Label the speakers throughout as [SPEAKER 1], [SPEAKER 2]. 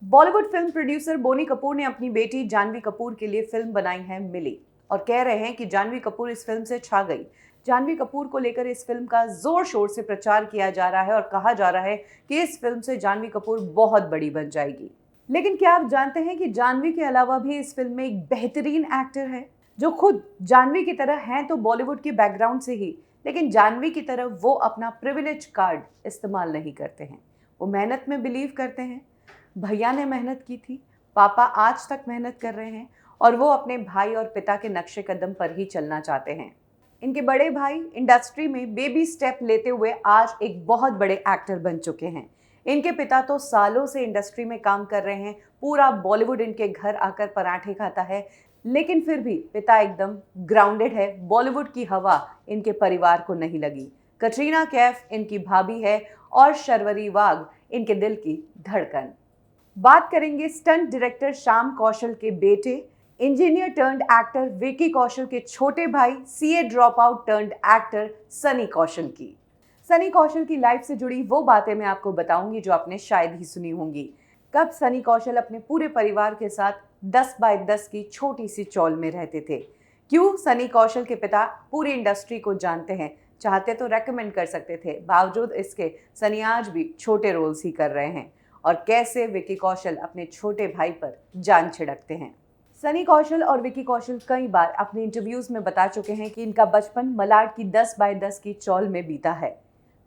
[SPEAKER 1] Bollywood film producer Boney Kapoor ने अपनी बेटी जानवी कपूर के लिए फिल्म बनाई है मिली और कह रहे हैं कि जानवी कपूर इस फिल्म से छा गई। जानवी कपूर को लेकर इस फिल्म का जोर शोर से प्रचार किया जा रहा है और कहा जा रहा है कि इस फिल्म से जानवी कपूर बहुत बड़ी बन जाएगी। लेकिन क्या आप जानते हैं कि जानवी के अलावा भी इस फिल्म में एक बेहतरीन एक्टर है जो खुद जानवी की तरह हैं तो बॉलीवुड के बैकग्राउंड से ही, लेकिन जानवी की तरह वो अपना प्रिविलेज कार्ड इस्तेमाल नहीं करते हैं। वो मेहनत में बिलीव करते हैं। भैया ने मेहनत की थी, पापा आज तक मेहनत कर रहे हैं और वो अपने भाई और पिता के नक्शे कदम पर ही चलना चाहते हैं। इनके बड़े भाई इंडस्ट्री में बेबी स्टेप लेते हुए आज एक बहुत बड़े एक्टर बन चुके हैं। इनके पिता तो सालों से इंडस्ट्री में काम कर रहे हैं, पूरा बॉलीवुड इनके घर आकर पराठे खाता है, लेकिन फिर भी पिता एकदम ग्राउंडेड है। बॉलीवुड की हवा इनके परिवार को नहीं लगी। कटरीना कैफ इनकी भाभी है और शर्वरी वाघ इनके दिल की धड़कन। बात करेंगे स्टंट डायरेक्टर श्याम कौशल के बेटे, engineer turned actor Vicky Kaushal के छोटे भाई, CA drop out turned actor Sunny Kaushal की। सनी कौशल की लाइफ से जुड़ी वो बातें मैं आपको बताऊंगी जो आपने शायद ही सुनी होंगी। कब सनी कौशल अपने पूरे परिवार के साथ 10 बाय 10 की छोटी सी चौल में रहते थे। क्यों सनी कौशल के पिता पूरी इंडस्ट्री को जानते हैं, चाहते तो रेकमेंड कर सकते थे, बावजूद इसके सनी आज भी छोटे रोल्स ही कर रहे हैं। और कैसे विकी कौशल अपने छोटे भाई पर जान छिड़कते हैं। सनी कौशल और विकी कौशल कई बार अपने इंटरव्यूज में बता चुके हैं कि इनका बचपन मलाड की 10 बाय 10 की चौल में बीता है।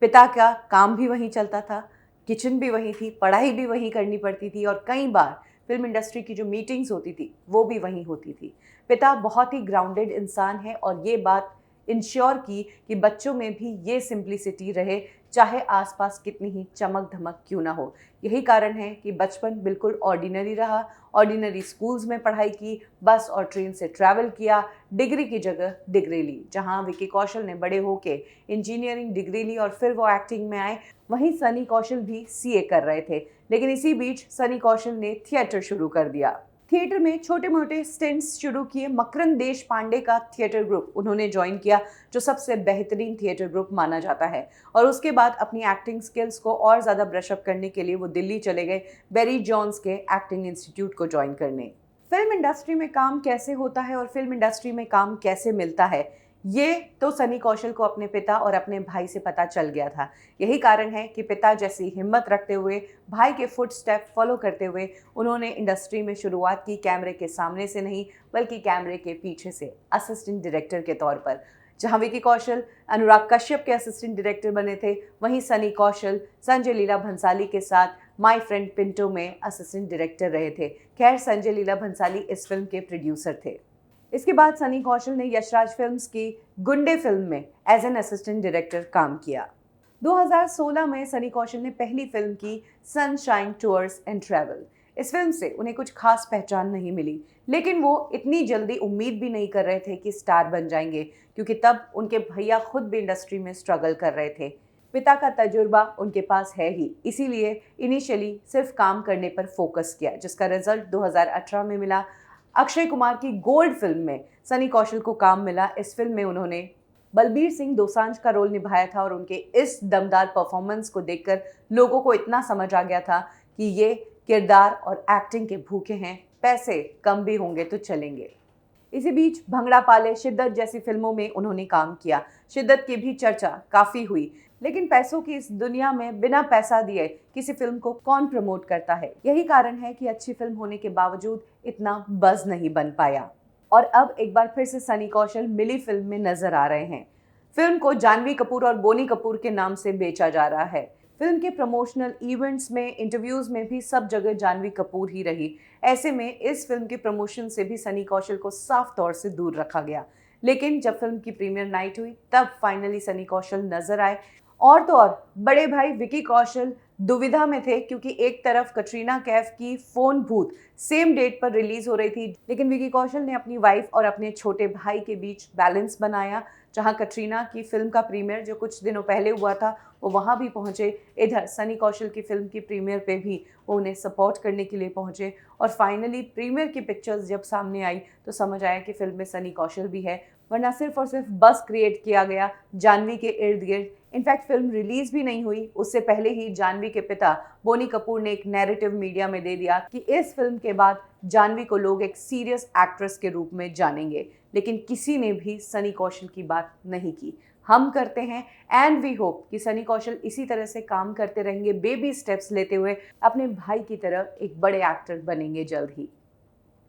[SPEAKER 1] पिता का काम भी वहीं चलता था, किचन भी वहीं थी, पढ़ाई भी वहीं करनी पड़ती थी और कई बार फिल्म इंडस्ट्री की जो मीटिंग्स होती थी वो भी वहीं होती थी। पिता बहुत ही ग्राउंडेड इंसान है और ये बात इंश्योर की कि बच्चों में भी ये सिंप्लिसिटी रहे, चाहे आसपास कितनी ही चमक धमक क्यों ना हो। यही कारण है कि बचपन बिल्कुल ऑर्डिनरी रहा। ऑर्डिनरी स्कूल्स में पढ़ाई की, बस और ट्रेन से ट्रैवल किया, डिग्री की जगह डिग्री ली। जहां विकी कौशल ने बड़े होके इंजीनियरिंग डिग्री ली और फिर वो एक्टिंग में आए, वहीं सनी कौशल भी सीए कर रहे थे। लेकिन इसी बीच सनी कौशल ने थिएटर शुरू कर दिया। थिएटर में छोटे मोटे स्टिंट्स शुरू किए। मकरंद देश पांडे का थिएटर ग्रुप उन्होंने ज्वाइन किया, जो सबसे बेहतरीन थिएटर ग्रुप माना जाता है। और उसके बाद अपनी एक्टिंग स्किल्स को और ज़्यादा ब्रशअप करने के लिए वो दिल्ली चले गए बेरी जॉन्स के एक्टिंग इंस्टीट्यूट को ज्वाइन करने। फिल्म इंडस्ट्री में काम कैसे होता है और फिल्म इंडस्ट्री में काम कैसे मिलता है, ये तो सनी कौशल को अपने पिता और अपने भाई से पता चल गया था। यही कारण है कि पिता जैसी हिम्मत रखते हुए, भाई के फुटस्टेप फॉलो करते हुए उन्होंने इंडस्ट्री में शुरुआत की, कैमरे के सामने से नहीं बल्कि कैमरे के पीछे से, असिस्टेंट डायरेक्टर के तौर पर। जहां विकी कौशल अनुराग कश्यप के असिस्टेंट डायरेक्टर बने थे, वहीं सनी कौशल संजय लीला भंसाली के साथ माय फ्रेंड पिंटो में असिस्टेंट डायरेक्टर रहे थे। खैर, संजय लीला भंसाली इस फिल्म के प्रोड्यूसर थे। इसके बाद सनी कौशल ने यशराज फिल्म्स की गुंडे फिल्म में एज एन असिस्टेंट डायरेक्टर काम किया। 2016 में सनी कौशल ने पहली फिल्म की सनशाइन टूर्स एंड ट्रैवल। इस फिल्म से उन्हें कुछ खास पहचान नहीं मिली, लेकिन वो इतनी जल्दी उम्मीद भी नहीं कर रहे थे कि स्टार बन जाएंगे, क्योंकि तब उनके भैया खुद भी इंडस्ट्री में स्ट्रगल कर रहे थे। पिता का तजुर्बा उनके पास है ही, इसीलिए इनिशियली सिर्फ काम करने पर फोकस किया, जिसका रिजल्ट 2018 में मिला। अक्षय कुमार की गोल्ड फिल्म में सनी कौशल को काम मिला। इस फिल्म में उन्होंने बलबीर सिंह दोसांझ का रोल निभाया था और उनके इस दमदार परफॉर्मेंस को देखकर लोगों को इतना समझ आ गया था कि ये किरदार और एक्टिंग के भूखे हैं, पैसे कम भी होंगे तो चलेंगे। इसी बीच भंगड़ा पाले, शिद्दत जैसी फिल्मों में उन्होंने काम किया। शिद्दत की भी चर्चा काफ़ी हुई, लेकिन पैसों की इस दुनिया में बिना पैसा दिए किसी फिल्म को कौन प्रमोट करता है। यही कारण है कि अच्छी फिल्म होने के बावजूद इतना बज़ नहीं बन पाया। और अब एक बार फिर से सनी कौशल मिली फिल्म में नजर आ रहे हैं। फिल्म को जानवी कपूर और बोनी कपूर के नाम से बेचा जा रहा है। फिल्म के प्रमोशनल इवेंट्स में, इंटरव्यूज में भी सब जगह जानवी कपूर ही रही। ऐसे में इस फिल्म के प्रमोशन से भी सनी कौशल को साफ तौर से दूर रखा गया। लेकिन जब फिल्म की प्रीमियर नाइट हुई, तब फाइनली सनी कौशल नजर आए। और तो और बड़े भाई विकी कौशल दुविधा में थे, क्योंकि एक तरफ कटरीना कैफ की फोन भूत सेम डेट पर रिलीज हो रही थी, लेकिन विकी कौशल ने अपनी वाइफ और अपने छोटे भाई के बीच बैलेंस बनाया। जहां कटरीना की फिल्म का प्रीमियर जो कुछ दिनों पहले हुआ था, वो वहां भी पहुंचे। इधर सनी कौशल की फिल्म की प्रीमियर पे भी वो उन्हें सपोर्ट करने के लिए पहुंचे। और फाइनली प्रीमियर की पिक्चर्स जब सामने आई तो समझ आया कि फिल्म में सनी कौशल भी है, वरना सिर्फ और सिर्फ बस क्रिएट किया गया जानवी के इर्द गिर्द इनफैक्ट फिल्म रिलीज भी नहीं हुई उससे पहले ही जाह्नवी के पिता बोनी कपूर ने एक नैरेटिव मीडिया में दे दिया कि इस फिल्म के बाद जाह्नवी को लोग एक सीरियस एक्ट्रेस के रूप में जानेंगे, लेकिन किसी ने भी सनी कौशल की बात नहीं की। हम करते हैं एंड वी होप कि सनी कौशल इसी तरह से काम करते रहेंगे, बेबी स्टेप्स लेते हुए अपने भाई की तरह एक बड़े एक्टर बनेंगे जल्द ही।